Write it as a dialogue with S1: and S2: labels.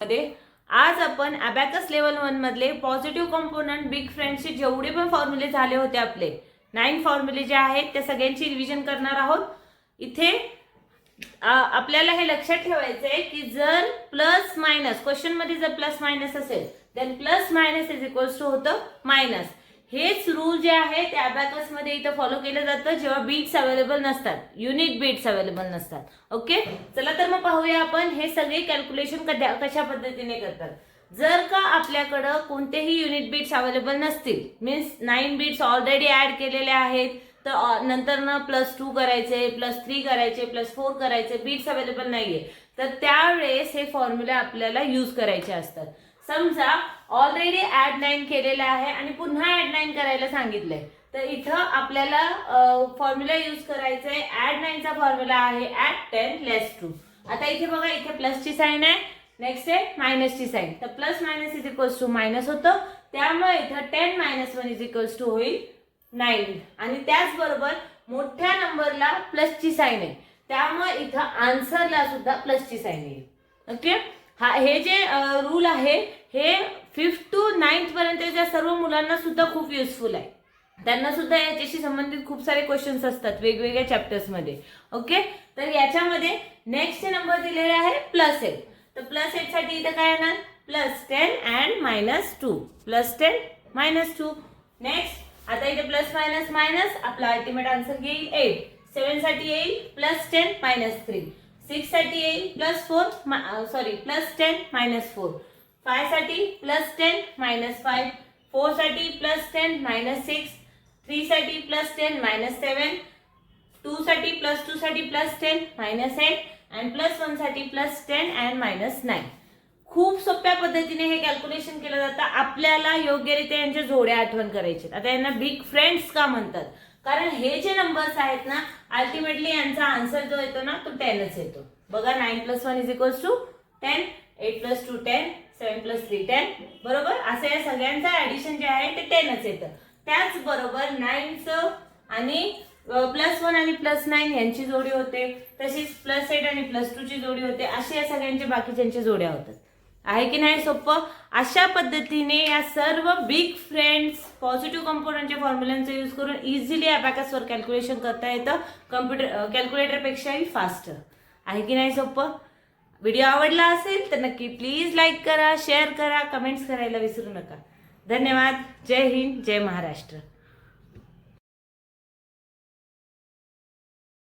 S1: मध्ये आज आपण अबॅकस लेवल 1 मधले पॉझिटिव्ह कंपोनंट बिग फ्रेंड्सचे जेवढे पण फॉर्म्युले झाले होते आपले 9 फॉर्म्युले जे आहेत त्या सगळ्यांची रिव्हिजन करणार आहोत। इथे आपल्याला हे लक्षात ठेवायचं आहे की जर प्लस मायनस क्वेश्चन मध्ये जर प्लस मायनस असेल then plus minus is equals to होतं मायनस। हेच रूल जे आहे ते अबॅकस मध्ये इथं फॉलो केलं जातं जेव्हा बीट्स अवेलेबल नसतात, युनिट बीट्स अवेलेबल नसतात। ओके, चला तर मग पाहूया आपण हे सगळे कॅल्क्युलेशन कशा पद्धतीने करतात। जर का आपल्याकडे कोणतेही युनिट बीट्स अवेलेबल नसतील मीन्स 9 बीट्स ऑलरेडी ऍड केलेले आहेत तर नंतर ना +2 करायचे, +3 करायचे, +4 करायचे, बीट्स अवेलेबल नाहीये तर त्यावेळेस हे फॉर्म्युला आपल्याला यूज करायचे असतात। समजा ऑलरेडी ऍड 9 केलेला आहे आणि पुन्हा ऍड 9 करायला सांगितलंय तर इथं आपल्याला फॉर्म्युला यूज करायचा आहे। ऍड 9 चा फॉर्म्युला आहे ऍड 10 लेस 2। आता इथे बघा इथे प्लस ची साइन आहे, नेक्स्ट आहे मायनस ची साइन, तर plus minus is equals to minus होतं त्यामुळे इथं 10 - 1 इज इक्वल्स टू होईल 9 आणि त्याचबरोबर मोठ्या नंबरला प्लस ची साइन आहे त्यामुळे इथं आन्सरला सुद्धा प्लस ची साइन येईल। ओके, हे जे रूल आहे हे 5th to 9th पर्यंतच्या सर्व मुलांना सुद्धा खूप युजफुल आहे। त्यांना सुद्धा याच्याशी संबंधित खूप सारे क्वेश्चन्स असतात वेगवेगळ्या चॅप्टर्स मध्ये। ओके, तर याच्यामध्ये नेक्स्ट नंबर दिलेला आहे +8 तर +8 साठी इथं काय येणार +10 and -2 +10 -2। नेक्स्ट आता इथे प्लस मायनस मायनस आपला अल्टिमेट आन्सर येईल 8। 7 साठी येईल +10 -3, 6 साठी येईल +10 -4, 5 साठी +10 -5, 4 साठी +10 -6, 3 साठी +10 -7, 2 साठी +2 साठी +10 -8 आणि +1 साठी +10 and -9। खूप सोप्या पद्धतीने हे कॅल्क्युलेशन केलं जातं। आपल्याला योग्यरित्या यांच्या जोड्या आठवण करायचे। आता यांना बिग फ्रेंड्स का म्हणतात कारण हे जे नंबर्स आहेत ना अल्टिमेटली यांचा आन्सर जो येतो ना तो 10च येतो। बघा 9 + 1 इज इक्वल्स टू 10, 8 + 2 10, 7 + 3 10 बरोबर। असं या सगळ्यांचं ऍडिशन जे आहे ते 10च येतं। त्याचबरोबर 9चं आणि +1 आणि +9 यांची जोडी होते, तशीच +8 आणि +2 ची जोडी होते, अशी या सगळ्यांच्या बाकीच्यांच्या जोड्या होतात। आहे की नाही सोपं। अशा पद्धतीने या सर्व बिग फ्रेंड्स पॉझिटिव्ह कंपोनंटच्या फॉर्म्युलांचा यूज करून इझिली अबॅकसवर कॅल्क्युलेशन करता येतं कॅल्क्युलेटर पेक्षाही फास्टर। आहे की नाही सोपं। व्हिडिओ आवडला असेल तर नक्की प्लीज लाईक करा, शेअर करा, कमेंट्स करायला विसरू नका। धन्यवाद। जय हिंद, जय महाराष्ट्र।